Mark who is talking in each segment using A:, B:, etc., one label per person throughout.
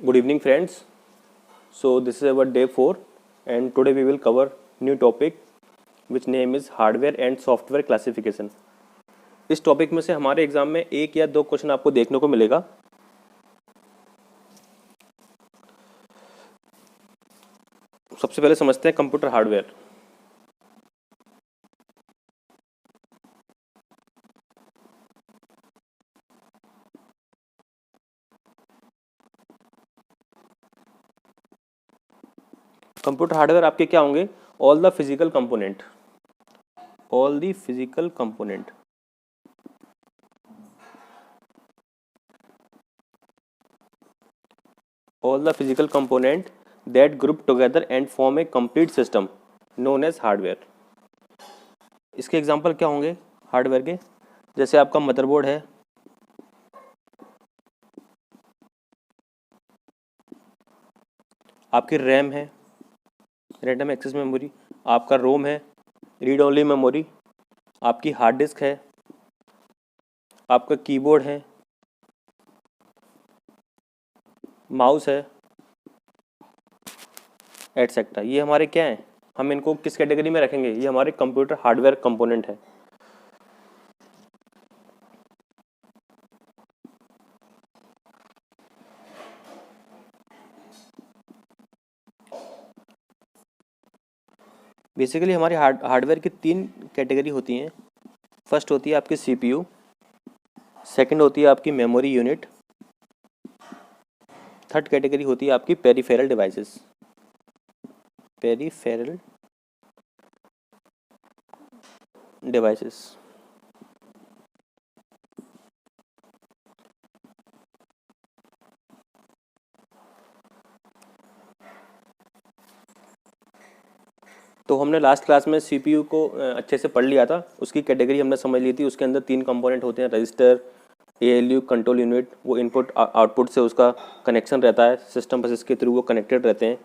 A: Good evening, friends. So this is our day 4, and today we will cover new topic, which name is hardware and software classification. इस topic में से हमारे exam में एक या दो क्वेश्चन आपको देखने को मिलेगा। सबसे पहले समझते हैं कंप्यूटर हार्डवेयर। कंप्यूटर हार्डवेयर आपके क्या होंगे? All the physical component, all the physical component all the physical component that group together and form a complete system known as hardware। इसके एग्जांपल क्या होंगे हार्डवेयर के? जैसे आपका मदरबोर्ड है, आपकी रैम है, रैंडम एक्सेस मेमोरी, आपका रोम है, रीड ओनली मेमोरी, आपकी हार्ड डिस्क है, आपका कीबोर्ड है, माउस है, एटसेट्रा। ये हमारे क्या हैं? हम इनको किस कैटेगरी में रखेंगे? ये हमारे कंप्यूटर हार्डवेयर कंपोनेंट है। बेसिकली हमारे हार्डवेयर की 3 कैटेगरी होती हैं। फर्स्ट होती है आपकी सीपीयू, सेकंड होती है आपकी मेमोरी यूनिट, थर्ड कैटेगरी होती है आपकी पेरिफेरल डिवाइसेस। Peripheral devices. तो हमने लास्ट क्लास में सीपीयू को अच्छे से पढ़ लिया था, उसकी कैटेगरी हमने समझ ली थी। उसके अंदर 3 कंपोनेंट होते हैं, रजिस्टर, एएलयू, कंट्रोल यूनिट। वो इनपुट आउटपुट से उसका कनेक्शन रहता है, सिस्टम बसेस के थ्रू वो कनेक्टेड रहते हैं।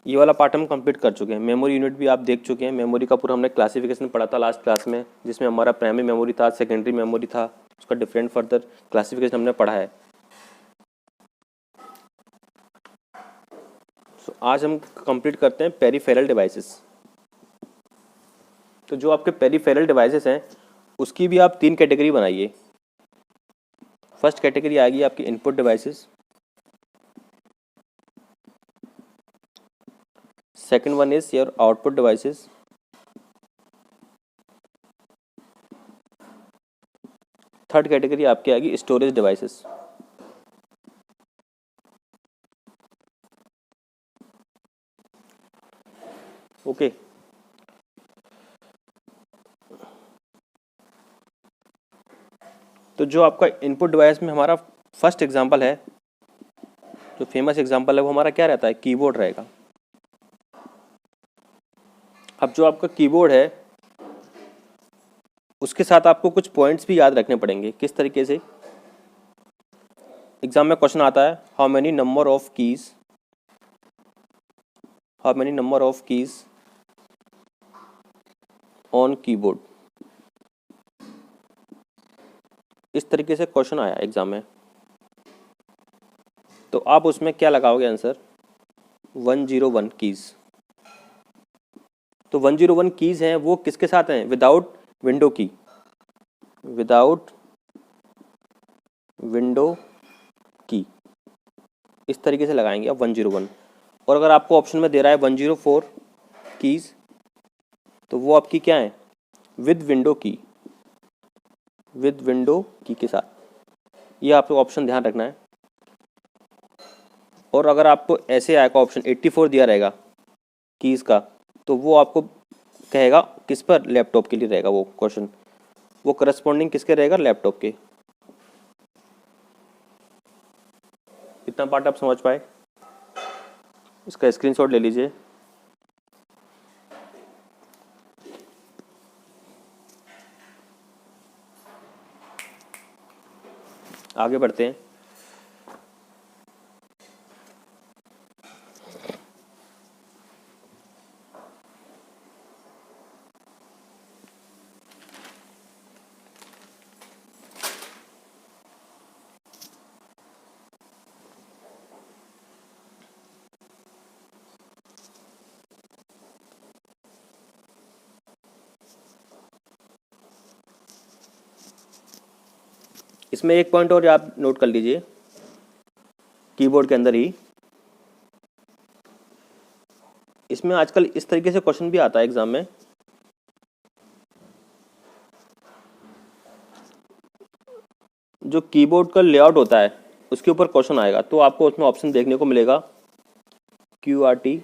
A: ये वाला पार्ट हम कंप्लीट कर चुके हैं। मेमोरी यूनिट भी आप देख चुके हैं। मेमोरी का पूरा हमने क्लासिफिकेशन पढ़ा था लास्ट क्लास में, जिसमें हमारा प्राइमरी मेमोरी था, सेकेंडरी मेमोरी था, उसका डिफरेंट फर्दर क्लासिफिकेशन हमने पढ़ा है। सो आज हम कंप्लीट करते हैं पेरिफेरल डिवाइसेस। तो जो आपके पेरिफेरल डिवाइसेस हैं उसकी भी आप 3 कैटेगरी बनाइए। फर्स्ट कैटेगरी आएगी आपकी input devices, second one is your output devices, third category आपकी आएगी स्टोरेज डिवाइसेस। ओके, तो जो आपका इनपुट डिवाइस में हमारा फर्स्ट एग्जांपल है, जो फेमस एग्जांपल है, वो हमारा क्या रहता है? कीबोर्ड रहेगा। अब जो आपका कीबोर्ड है उसके साथ आपको कुछ पॉइंट्स भी याद रखने पड़ेंगे। किस तरीके से? एग्जाम में क्वेश्चन आता है, how many number of keys, how many number of keys on keyboard. इस तरीके से क्वेश्चन आया एग्जाम में, तो आप उसमें क्या लगाओगे आंसर? 101 कीज। तो 101 कीज हैं, वो किसके साथ हैं? विदाउट विंडो की, विदाउट विंडो की। इस तरीके से लगाएंगे आप 101। और अगर आपको ऑप्शन में दे रहा है 104 कीज, तो वो आपकी क्या है? विद विंडो की, विद विंडो की के साथ। ये आपको ऑप्शन ध्यान रखना है। और अगर आपको ऐसे आएगा ऑप्शन 84 दिया रहेगा कीज का, तो वो आपको कहेगा किस पर? लैपटॉप के लिए रहेगा वो क्वेश्चन। वो करस्पॉन्डिंग किसके रहेगा? लैपटॉप के। इतना पार्ट आप समझ पाए? इसका स्क्रीनशॉट ले लीजिए। आगे बढ़ते हैं। इसमें एक पॉइंट और आप नोट कर लीजिए, कीबोर्ड के अंदर ही इसमें आजकल इस तरीके से क्वेश्चन भी आता है एग्जाम में, जो कीबोर्ड का लेआउट होता है उसके ऊपर क्वेश्चन आएगा, तो आपको उसमें ऑप्शन देखने को मिलेगा QWERTY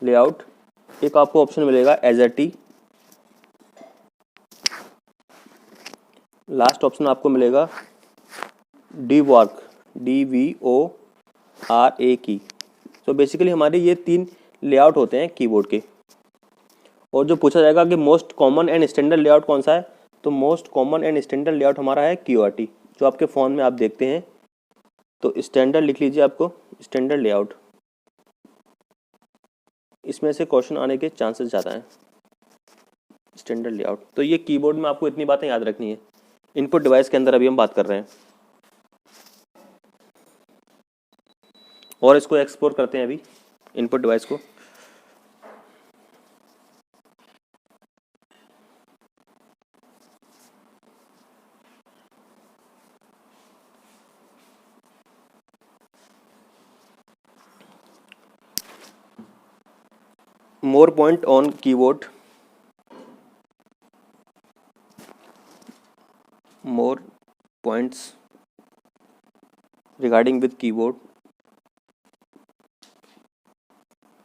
A: लेआउट, एक आपको ऑप्शन मिलेगा AZERTY, लास्ट ऑप्शन आपको मिलेगा DWORK DVORAK। तो बेसिकली हमारे ये 3 लेआउट होते हैं कीबोर्ड के। और जो पूछा जाएगा कि most common and standard layout कौन सा है, तो most common and standard layout हमारा है QWERTY, जो आपके फ़ोन में आप देखते हैं। तो स्टैंडर्ड लिख लीजिए आपको, स्टैंडर्ड लेआउट, इसमें से क्वेश्चन आने के चांसेस ज़्यादा हैं, स्टैंडर्ड लेआउट। तो ये कीबोर्ड में आपको इतनी बातें याद रखनी है। इनपुट डिवाइस के अंदर अभी हम बात कर रहे हैं, और इसको एक्सप्लोर करते हैं अभी इनपुट डिवाइस को। More point on keyboard, more points regarding with keyboard.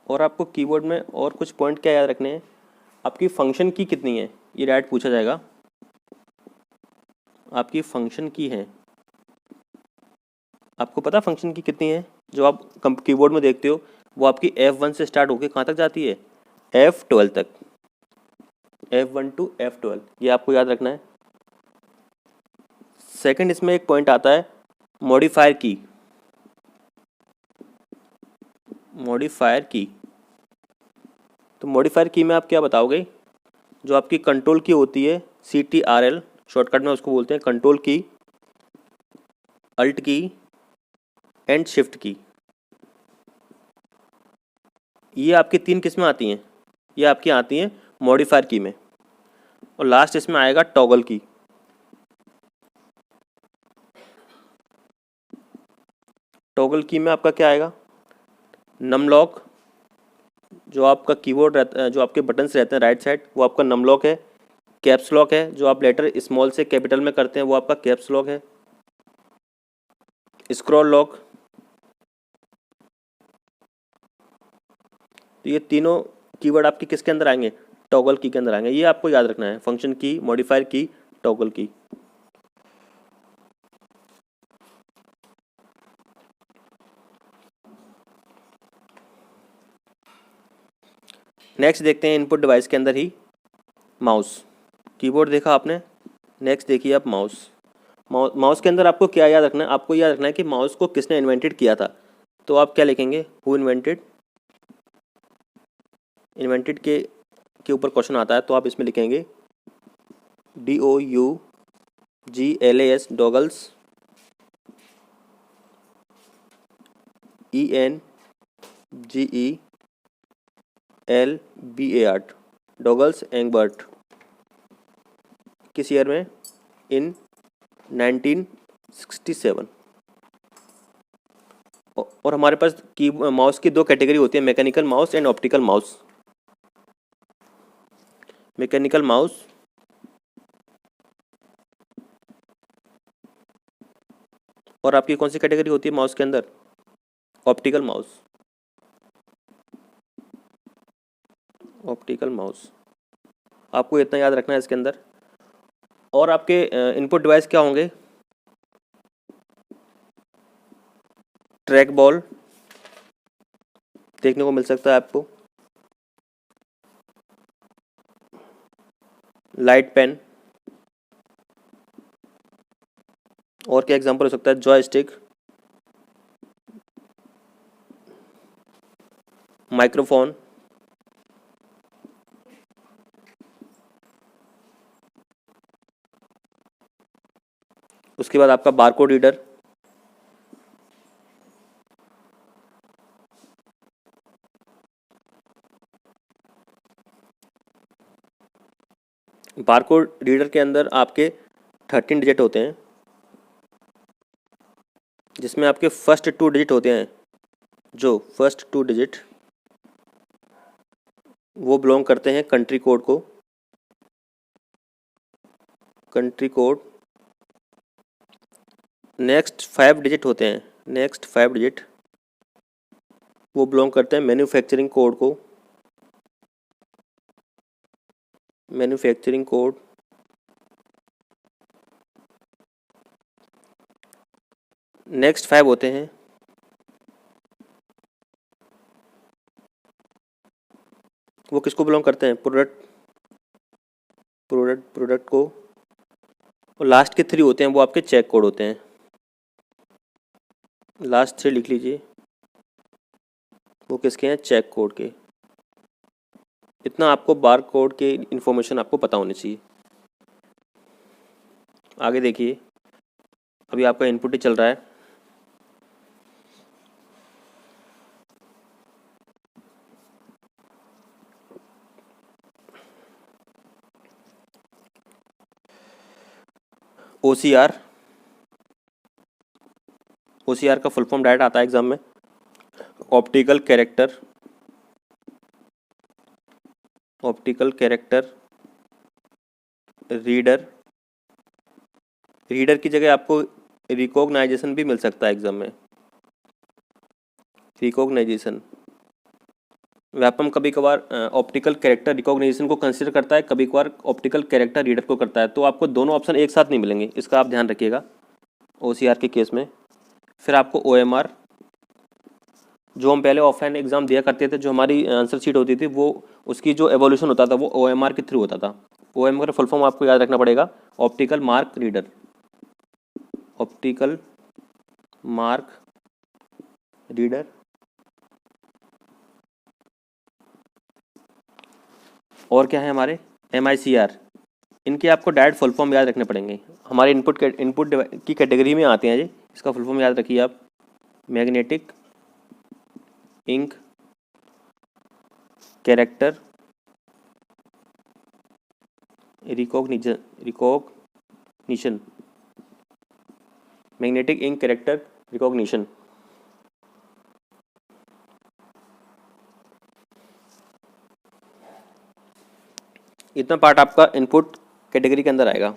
A: और आपको कीबोर्ड में और कुछ पॉइंट क्या याद रखने हैं, आपकी फंक्शन की कितनी है, ये डायरेक्ट पूछा जाएगा। आपकी फंक्शन की है, आपको पता फंक्शन की कितनी है? जो आप कीबोर्ड में देखते हो वो आपकी F1 से स्टार्ट होकर कहाँ तक जाती है, F12 तक, F1 to F12, ये आपको याद रखना है। सेकंड, इसमें एक पॉइंट आता है मॉडिफायर की, मॉडिफायर की। तो मॉडिफायर की में आप क्या बताओगे, जो आपकी कंट्रोल की होती है CTRL, शॉर्टकट में उसको बोलते हैं कंट्रोल की, अल्ट की एंड शिफ्ट की, ये आपकी 3 किस्में आती हैं, ये आपकी आती हैं मॉडिफायर की में। और लास्ट इसमें आएगा टॉगल की। टॉगल की में आपका क्या आएगा, नमलॉक, जो आपका कीबोर्ड रहता है, जो आपके बटन्स रहते हैं राइट साइड, वो आपका नमलॉक है। कैप्स लॉक है, जो आप लेटर स्मॉल से कैपिटल में करते हैं वो आपका कैप्स लॉक है। स्क्रॉल लॉक, तो ये तीनों कीवर्ड आपके किसके अंदर आएंगे, टॉगल की के अंदर आएंगे। ये आपको याद रखना है, फंक्शन की, मॉडिफायर की, टॉगल की। नेक्स्ट देखते हैं इनपुट डिवाइस के अंदर ही माउस। कीबोर्ड देखा आपने, नेक्स्ट देखिए आप माउस। माउस के अंदर आपको क्या याद रखना है, आपको याद रखना है कि माउस को किसने इन्वेंटेड किया था। तो आप क्या लिखेंगे, हु इन्वेंटेड, इन्वेंटेड के ऊपर क्वेश्चन आता है, तो आप इसमें लिखेंगे DOUGLAS, डॉगल्स, ENGELBART, डॉगल्स एंगबर्ट। किस ईयर में, इन 1967। और हमारे पास की माउस की 2 कैटेगरी होती है, mechanical mouse and optical mouse. Mechanical mouse और आपकी कौन सी कैटेगरी होती है माउस के अंदर, ऑप्टिकल माउस, ऑप्टिकल माउस। आपको इतना याद रखना है इसके अंदर। और आपके इनपुट डिवाइस क्या होंगे, ट्रैक बॉल देखने को मिल सकता है आपको, लाइट पेन, और क्या एग्जांपल हो सकता है, जॉयस्टिक, माइक्रोफोन, उसके बाद आपका बारकोड रीडर, बारकोड रीडर के अंदर आपके 13 डिजिट होते हैं, जिसमें आपके फर्स्ट 2 डिजिट होते हैं, जो फर्स्ट 2 डिजिट वो बिलोंग करते हैं कंट्री कोड को। Country code. नेक्स्ट 5 डिजिट होते हैं, नेक्स्ट 5 डिजिट वो बिलोंग करते हैं मैन्युफैक्चरिंग कोड को। Manufacturing code. नेक्स्ट 5 होते हैं वो किसको बिलोंग करते हैं, प्रोडक्ट को। और लास्ट के 3 होते हैं वो आपके चेक कोड होते हैं। लास्ट 3 लिख लीजिए, वो किसके हैं, चेक कोड के। इतना आपको बार कोड के इन्फॉर्मेशन आपको पता होनी चाहिए। आगे देखिए, अभी आपका इनपुट ही चल रहा है। OCR, OCR का फुल फॉर्म डायरेक्ट आता है एग्जाम में, ऑप्टिकल कैरेक्टर रीडर। रीडर की जगह आपको रिकॉग्नाइजेशन भी मिल सकता है एग्जाम में। रिकॉग्नाइजेशन, वेपम कभी कभार ऑप्टिकल कैरेक्टर रिकॉग्निशन को कंसिडर करता है, कभी कभार ऑप्टिकल कैरेक्टर रीडर को करता है, तो आपको दोनों ऑप्शन एक साथ नहीं मिलेंगे, इसका आप ध्यान रखिएगा OCR के केस में। फिर आपको OMR, जो हम पहले ऑफलाइन एग्जाम दिया करते थे, जो हमारी आंसर शीट होती थी, वो उसकी जो एवोल्यूशन होता था वो OMR के थ्रू होता था। OMR का फुल फॉर्म आपको याद रखना पड़ेगा, optical mark reader. Optical mark reader. और क्या है हमारे MICR, इनके आपको डायरेक्ट फुल फॉर्म याद रखने पड़ेंगे। हमारे इनपुट की कैटेगरी में आते हैं जी, इसका फुल फॉर्म याद रखिए आप, magnetic ink character recognition. Magnetic ink character recognition. इतना पार्ट आपका इनपुट कैटेगरी के अंदर आएगा।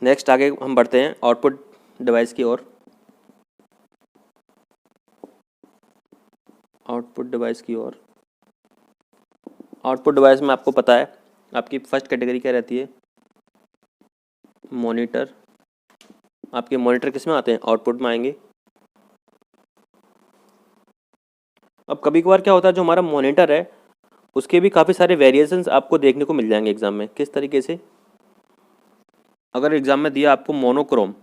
A: नेक्स्ट आगे हम बढ़ते हैं आउटपुट डिवाइस की ओर। आउटपुट डिवाइस में आपको पता है आपकी फर्स्ट कैटेगरी क्या रहती है, मॉनिटर। आपके मॉनिटर किस में आते हैं, आउटपुट में आएंगे। अब कभी कभार क्या होता है, जो हमारा मॉनिटर है उसके भी काफ़ी सारे वेरिएशंस आपको देखने को मिल जाएंगे एग्जाम में। किस तरीके से, अगर एग्जाम में दिया आपको मोनोक्रोम,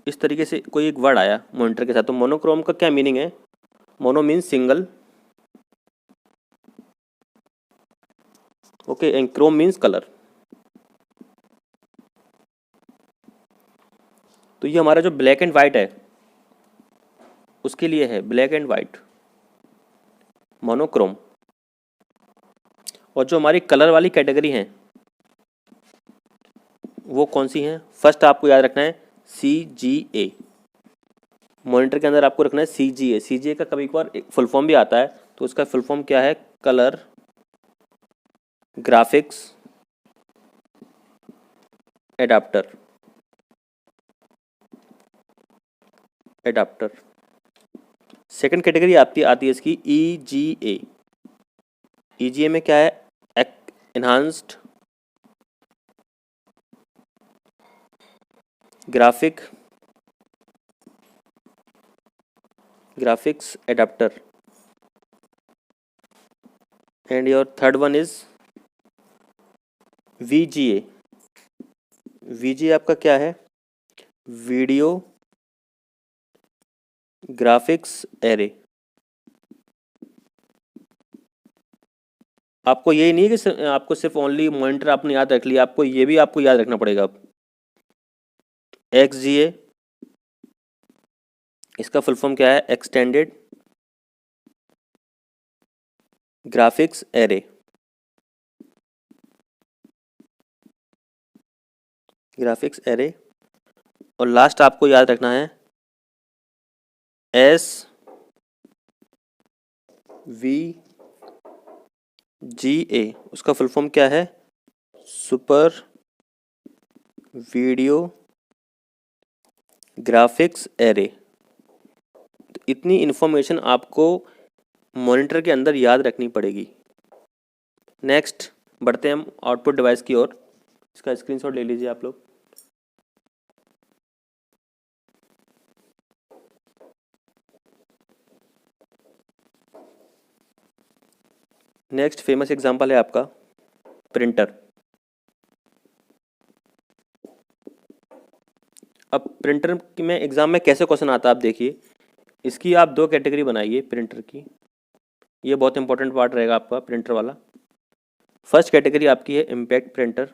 A: इस तरीके से कोई एक वर्ड आया मॉनिटर के साथ, तो मोनोक्रोम का क्या मीनिंग है, mono means single, okay, and Chrome means colour. तो ये हमारा जो ब्लैक एंड वाइट है उसके लिए है, ब्लैक एंड वाइट मोनोक्रोम। और जो हमारी कलर वाली कैटेगरी है वो कौन सी हैं, फर्स्ट आपको याद रखना है CGA। मॉनिटर के अंदर आपको रखना है CGA का कभी कभार फुल फॉर्म भी आता है, तो उसका फुल फॉर्म क्या है, colour graphics adapter. Second category आती है इसकी EGA में क्या है, enhanced graphics adapter. And your third one is VGA आपका क्या है, वीडियो ग्राफिक्स एरे। आपको यही नहीं है कि आपको सिर्फ ओनली मॉनिटर आपने याद रख लिया, आपको ये भी आपको याद रखना पड़ेगा। XGA इसका फुल फॉर्म क्या है? Extended graphics array. Graphics array. और लास्ट आपको याद रखना है एस वी जी ए। उसका फुल फॉर्म क्या है? Super video graphics array. तो इतनी इन्फॉर्मेशन आपको मॉनिटर के अंदर याद रखनी पड़ेगी। नेक्स्ट बढ़ते हैं हम आउटपुट डिवाइस की ओर। इसका स्क्रीनशॉट ले लीजिए आप लोग। नेक्स्ट फेमस एग्जांपल है आपका प्रिंटर। अब प्रिंटर में एग्जाम में कैसे क्वेश्चन आता है आप देखिए। इसकी आप दो कैटेगरी बनाइए प्रिंटर की। ये बहुत इंपॉर्टेंट पार्ट रहेगा आपका प्रिंटर वाला। फर्स्ट कैटेगरी आपकी है इम्पैक्ट प्रिंटर।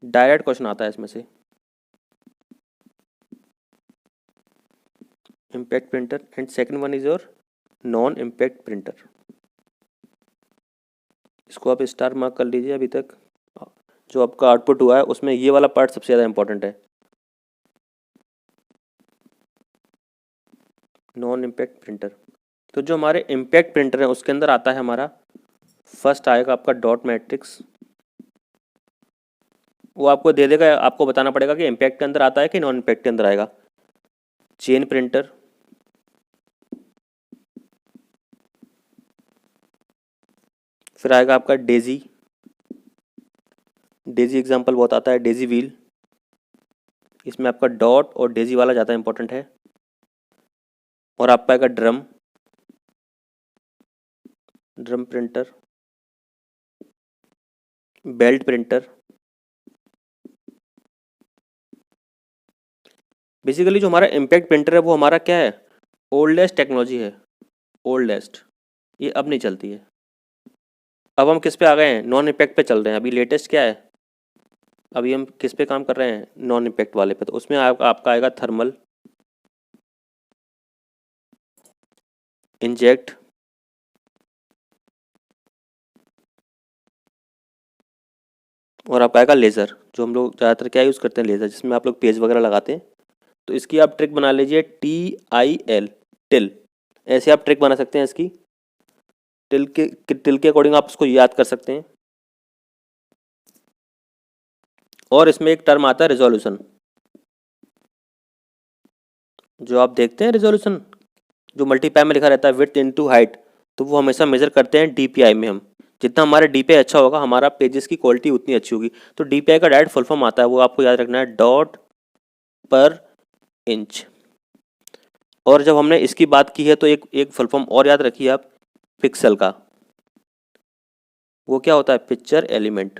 A: डायरेक्ट क्वेश्चन आता है इसमें से। Impact printer and second one is your non impact printer. इसको आप स्टार मार्क कर लीजिए। अभी तक जो आपका आउटपुट हुआ है उसमें ये वाला पार्ट सबसे ज़्यादा इंपॉर्टेंट है, नॉन इम्पैक्ट प्रिंटर। तो जो हमारे इम्पैक्ट प्रिंटर है उसके अंदर आता है हमारा फर्स्ट आएगा आपका डॉट मैट्रिक्स। वो आपको दे देगा, आपको बताना पड़ेगा कि इम्पैक्ट के अंदर आता है कि नॉन इम्पैक्ट के अंदर आएगा। चेन प्रिंटर, फिर आएगा आपका डेजी। डेजी एग्जांपल बहुत आता है, डेजी व्हील। इसमें आपका डॉट और डेजी वाला ज़्यादा इंपॉर्टेंट है। और आपका आएगा drum, drum printer. Belt printer. Basically जो हमारा इम्पैक्ट प्रिंटर है वो हमारा क्या है? ओल्डेस्ट टेक्नोलॉजी है, ओल्डेस्ट। ये अब नहीं चलती है। अब हम किस पे आ गए हैं? नॉन इम्पैक्ट पे चल रहे हैं। अभी लेटेस्ट क्या है? अभी हम किस पे काम कर रहे हैं? नॉन इम्पैक्ट वाले पे। तो उसमें आपका आएगा थर्मल, इंजेक्ट, और आपका आएगा लेज़र। जो हम लोग ज़्यादातर क्या यूज़ करते हैं? लेज़र, जिसमें आप लोग पेज वगैरह लगाते हैं। तो इसकी आप ट्रिक बना लीजिए TIL, टिल। ऐसे आप ट्रिक बना सकते हैं इसकी। टिल के अकॉर्डिंग आप उसको याद कर सकते हैं। और इसमें एक टर्म आता है रिजोल्यूशन। जो आप देखते हैं रिजोल्यूशन, जो मल्टीपाई में लिखा रहता है विड्थ इनटू हाइट, तो वो हमेशा मेजर करते हैं DPI में हम। जितना हमारा DPI अच्छा होगा हमारा पेजेस की क्वालिटी उतनी अच्छी होगी। तो DPI का डायरेक्ट फुल फॉर्म आता है, वो आपको याद रखना है, डॉट पर इंच। और जब हमने इसकी बात की है तो एक एक फुल फॉर्म और याद रखिए आप, पिक्सल का। वो क्या होता है? Picture element.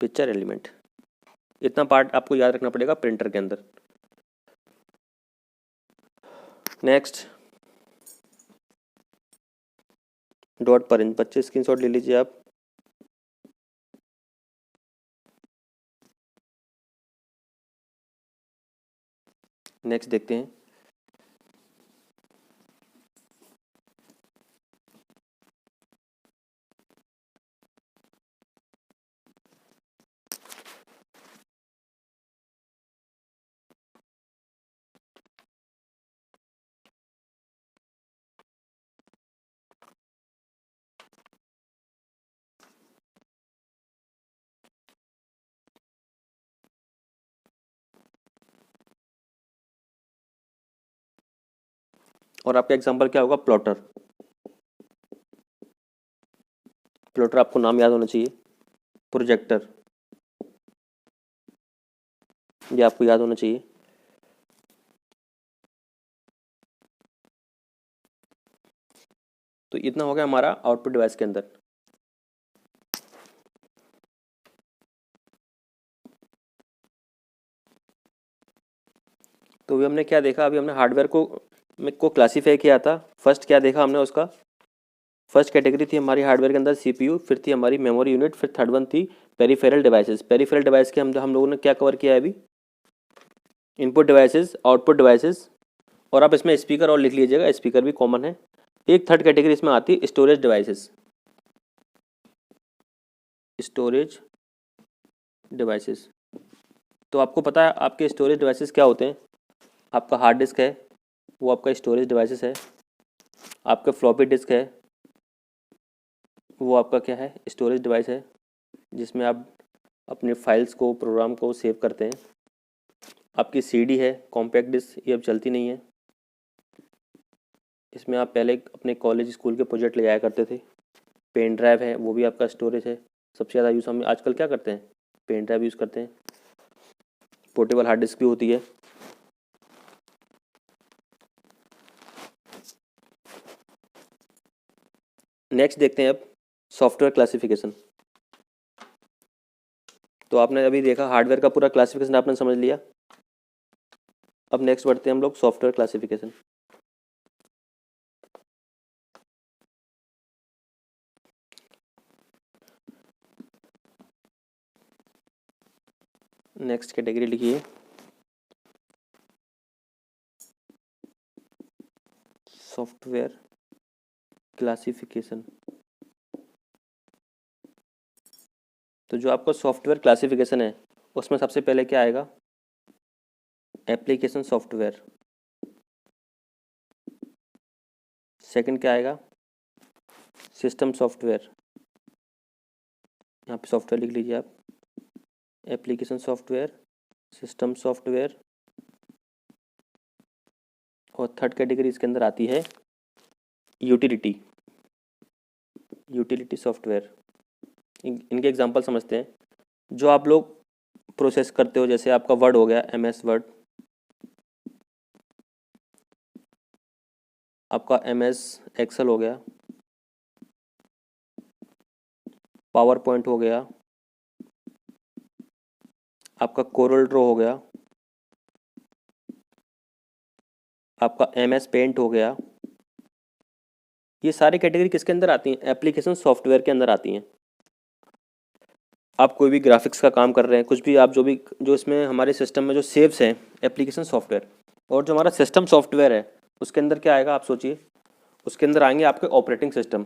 A: Picture element. इतना पार्ट आपको याद रखना पड़ेगा प्रिंटर के अंदर। नेक्स्ट डॉट पर इंच। बच्चे स्क्रीनशॉट ले लीजिए आप। नेक्स्ट देखते हैं। और आपका एग्जांपल क्या होगा? प्लॉटर। प्लॉटर आपको नाम याद होना चाहिए। प्रोजेक्टर, ये आपको याद होना चाहिए। तो इतना हो गया हमारा आउटपुट डिवाइस के अंदर। तो अभी हमने क्या देखा? अभी हमने हार्डवेयर को क्लासीफाई किया था। फर्स्ट क्या देखा हमने उसका? फर्स्ट कैटेगरी थी हमारी हार्डवेयर के अंदर सीपीयू, फिर थी हमारी मेमोरी यूनिट, फिर थर्ड वन थी पेरिफेरल डिवाइसेस। पेरिफेरल डिवाइस के हम लोगों ने क्या कवर किया है अभी, इनपुट डिवाइसेस, आउटपुट डिवाइसेस, और आप इसमें स्पीकर और लिख लीजिएगा, स्पीकर भी कॉमन है। एक थर्ड कैटेगरी इसमें आती है स्टोरेज डिवाइसेस। स्टोरेज डिवाइसेस, तो आपको पता है आपके स्टोरेज डिवाइसेस क्या होते हैं। आपका हार्ड डिस्क है, वो आपका स्टोरेज डिवाइसेस है। आपका फ्लॉपी डिस्क है, वो आपका क्या है, स्टोरेज डिवाइस है, जिसमें आप अपने फाइल्स को, प्रोग्राम को सेव करते हैं। आपकी सीडी है, कॉम्पैक्ट डिस्क, ये अब चलती नहीं है। इसमें आप पहले अपने कॉलेज स्कूल के प्रोजेक्ट ले जाया करते थे। पेन ड्राइव है, वो भी आपका स्टोरेज है। सबसे ज़्यादा यूज़ हम आजकल क्या करते हैं, पेन ड्राइव यूज़ करते हैं। पोर्टेबल हार्ड डिस्क भी होती है। नेक्स्ट देखते हैं अब सॉफ्टवेयर क्लासिफिकेशन। तो आपने अभी देखा हार्डवेयर का पूरा क्लासिफिकेशन आपने समझ लिया। अब नेक्स्ट बढ़ते हैं हम लोग सॉफ्टवेयर क्लासिफिकेशन। नेक्स्ट कैटेगरी लिखिए सॉफ्टवेयर क्लासिफिकेशन। तो जो आपका सॉफ्टवेयर क्लासिफिकेशन है उसमें सबसे पहले क्या आएगा, एप्लीकेशन सॉफ्टवेयर। सेकंड क्या आएगा, सिस्टम सॉफ्टवेयर। यहाँ पे सॉफ्टवेयर लिख लीजिए आप, एप्लीकेशन सॉफ्टवेयर, सिस्टम सॉफ्टवेयर। और थर्ड कैटेगरी इसके अंदर आती है यूटिलिटी, यूटिलिटी सॉफ्टवेयर। इनके एग्जांपल समझते हैं। जो आप लोग प्रोसेस करते हो, जैसे आपका वर्ड हो गया, MS वर्ड, आपका MS एक्सेल हो गया, पावर पॉइंट हो गया, आपका कोरल ड्रॉ हो गया, आपका MS पेंट हो गया। ये सारी कैटेगरी किसके अंदर आती हैं, एप्लीकेशन सॉफ्टवेयर के अंदर आती हैं। आप कोई भी ग्राफिक्स का काम कर रहे हैं, कुछ भी आप जो इसमें हमारे सिस्टम में जो सेव्स हैं, एप्लीकेशन सॉफ्टवेयर। और जो हमारा सिस्टम सॉफ्टवेयर है उसके अंदर क्या आएगा, आप सोचिए, उसके अंदर आएंगे आपके ऑपरेटिंग सिस्टम।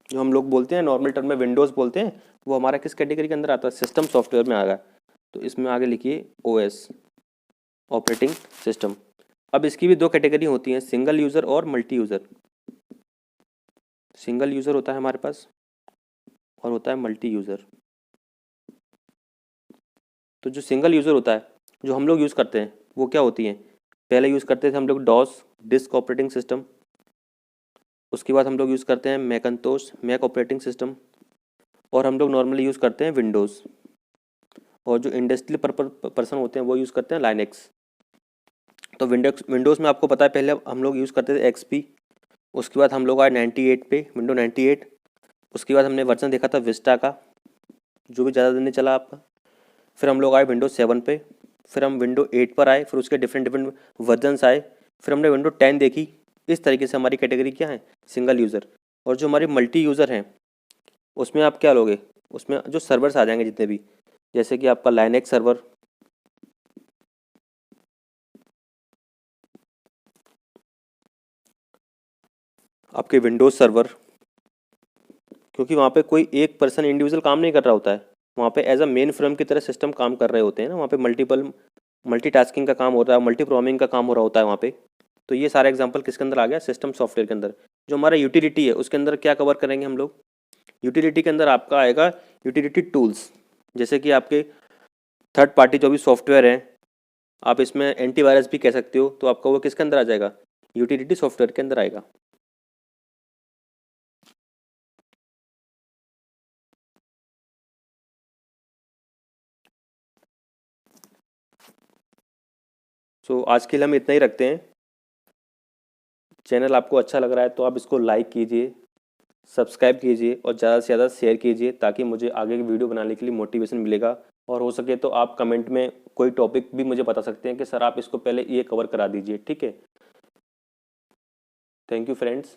A: जो हम लोग बोलते हैं नॉर्मल टर्म में विंडोज़ बोलते हैं, वो हमारा किस कैटेगरी के अंदर आता है, सिस्टम सॉफ्टवेयर में आएगा। तो इसमें आगे लिखिए OS, ऑपरेटिंग सिस्टम। अब इसकी भी दो कैटेगरी होती हैं, सिंगल यूज़र और मल्टी यूज़र। सिंगल यूज़र होता है हमारे पास और होता है मल्टी यूज़र। तो जो सिंगल यूज़र होता है, जो हम लोग यूज़ करते हैं, वो क्या होती हैं, पहले यूज़ करते थे हम लोग डॉस, डिस्क ऑपरेटिंग सिस्टम। उसके बाद हम लोग यूज़ करते हैं मैकन्टोश, मैक ऑपरेटिंग सिस्टम। और हम लोग नॉर्मली यूज़ करते हैं विंडोज़। और जो इंडस्ट्रियल पर्सन होते हैं वो यूज़ करते हैं लाइनेक्स। तो विंडोज़ में आपको पता है पहले हम लोग यूज़ करते थे XP। उसके बाद हम लोग आए 98 पे, विंडो 98। उसके बाद हमने वर्जन देखा था विस्टा का, जो भी ज़्यादा दिन नहीं चला आपका। फिर हम लोग आए विंडोज 7 पे, फिर हम विंडो 8 पर आए, फिर उसके डिफरेंट वर्जन्स आए, फिर हमने विंडो 10 देखी। इस तरीके से हमारी कैटेगरी क्या है, सिंगल यूज़र। और जो हमारी मल्टी यूज़र हैं उसमें आप क्या लोगे, उसमें जो सर्वर्स आ जाएंगे जितने भी, जैसे कि आपका लाइनेक्स सर्वर, आपके विंडोज़ सर्वर, क्योंकि वहाँ पे कोई एक पर्सन इंडिविजुअल काम नहीं कर रहा होता है, वहाँ पे एज अ मेन फ्रेम की तरह सिस्टम काम कर रहे होते हैं ना। वहाँ पे मल्टीटास्किंग का काम हो रहा है, मल्टी प्रोग्रामिंग का काम हो रहा होता है वहाँ पे। तो ये सारा एग्जांपल किसके अंदर आ गया, सिस्टम सॉफ्टवेयर के अंदर। जो हमारा यूटिलिटी है उसके अंदर क्या कवर करेंगे हम लोग, यूटिलिटी के अंदर आपका आएगा यूटिलिटी टूल्स। जैसे कि आपके थर्ड पार्टी जो भी सॉफ्टवेयर हैं, आप इसमें एंटीवायरस भी कह सकते हो, तो आपका वो किसके अंदर आ जाएगा, यूटिलिटी सॉफ्टवेयर के अंदर आएगा। सो आज के लिए हम इतना ही रखते हैं। चैनल आपको अच्छा लग रहा है तो आप इसको लाइक कीजिए, सब्सक्राइब कीजिए और ज़्यादा से ज़्यादा शेयर कीजिए, ताकि मुझे आगे की वीडियो बनाने के लिए मोटिवेशन मिलेगा। और हो सके तो आप कमेंट में कोई टॉपिक भी मुझे बता सकते हैं कि सर आप इसको पहले ये कवर करा दीजिए, ठीक है। Thank you friends.